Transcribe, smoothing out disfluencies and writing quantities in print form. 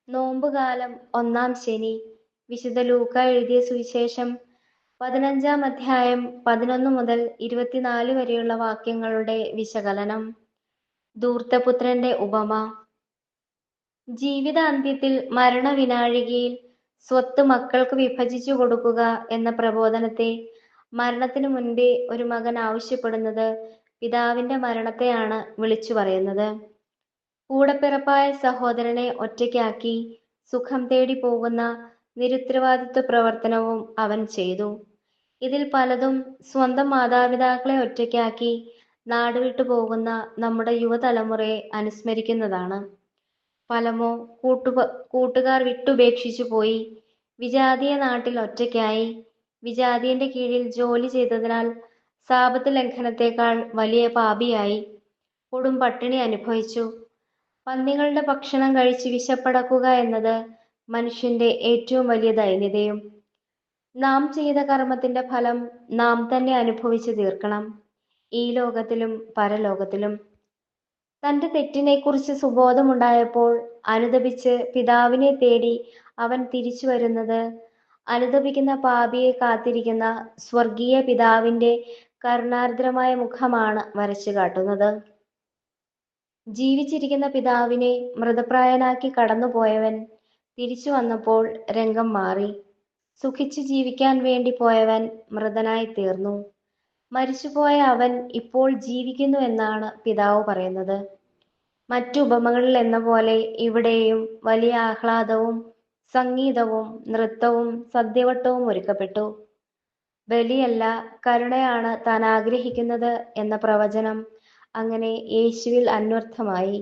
നോമ്പുകാലം ഒന്നാം ശനി. വിശുദ്ധ ലൂക്ക എഴുതിയ സുവിശേഷം 15-ാം അധ്യായം 11 മുതൽ 24 വരെയുള്ള വാക്യങ്ങളുടെ വിശകലനം. ധൂർത്തപുത്രന്റെ ഉപമ. ജീവിതാന്ത്യത്തിൽ മരണവിനാഴികയിൽ സ്വത്ത് മക്കൾക്ക് വിഭജിച്ചു കൊടുക്കുക എന്ന പ്രബോധനത്തെ മരണത്തിനു മുൻപേ ഒരു മകൻ ആവശ്യപ്പെടുന്നത് പിതാവിന്റെ മരണത്തെയാണ് വിളിച്ചു പറയുന്നത്. കൂടപ്പിറപ്പായ സഹോദരനെ ഒറ്റയ്ക്കാക്കി സുഖം തേടി പോകുന്ന നിരുത്തരവാദിത്വ പ്രവർത്തനവും അവൻ ചെയ്തു. ഇതിൽ പലതും സ്വന്തം മാതാപിതാക്കളെ ഒറ്റയ്ക്കാക്കി നാടുവിട്ടു പോകുന്ന നമ്മുടെ യുവതലമുറയെ അനുസ്മരിക്കുന്നതാണ്. ഫലമോ കൂട്ടുകാർ വിട്ടുപേക്ഷിച്ചു പോയി, വിജാതീയ നാട്ടിൽ ഒറ്റയ്ക്കായി, വിജാതീയന്റെ കീഴിൽ ജോലി ചെയ്തതിനാൽ സാബത്ത് ലംഘനത്തേക്കാൾ വലിയ പാപിയായി, കൊടും പട്ടിണി അനുഭവിച്ചു. പന്നികളുടെ ഭക്ഷണം കഴിച്ച് വിശപ്പടക്കുക എന്നത് മനുഷ്യന്റെ ഏറ്റവും വലിയ ദൈന്യതയും. നാം ചെയ്ത കർമ്മത്തിന്റെ ഫലം നാം തന്നെ അനുഭവിച്ചു തീർക്കണം, ഈ ലോകത്തിലും പരലോകത്തിലും. തന്റെ തെറ്റിനെക്കുറിച്ച് സുബോധമുണ്ടായപ്പോൾ അനുതപിച്ച് പിതാവിനെ തേടി അവൻ തിരിച്ചു വരുന്നത് അനുതപിക്കുന്ന പാപിയെ കാത്തിരിക്കുന്ന സ്വർഗീയ പിതാവിന്റെ കരുണാർദ്രമായ മുഖമാണ് വരച്ചു കാട്ടുന്നത്. ജീവിച്ചിരിക്കുന്ന പിതാവിനെ മൃതപ്രായനാക്കി കടന്നുപോയവൻ തിരിച്ചു വന്നപ്പോൾ രംഗം മാറി. സുഖിച്ചു ജീവിക്കാൻ വേണ്ടി പോയവൻ മൃതനായി തീർന്നു. മരിച്ചുപോയ അവൻ ഇപ്പോൾ ജീവിക്കുന്നു എന്നാണ് പിതാവ് പറയുന്നത്. മറ്റു ഉപമകളിൽ എന്ന പോലെ ഇവിടെയും വലിയ ആഹ്ലാദവും സംഗീതവും നൃത്തവും സദ്യവട്ടവും ഒരുക്കപ്പെട്ടു. ബലിയല്ല, കരുണയാണ് താൻ ആഗ്രഹിക്കുന്നത് എന്ന പ്രവചനം അങ്ങനെ യേശുവിൽ അന്വർത്ഥമായി.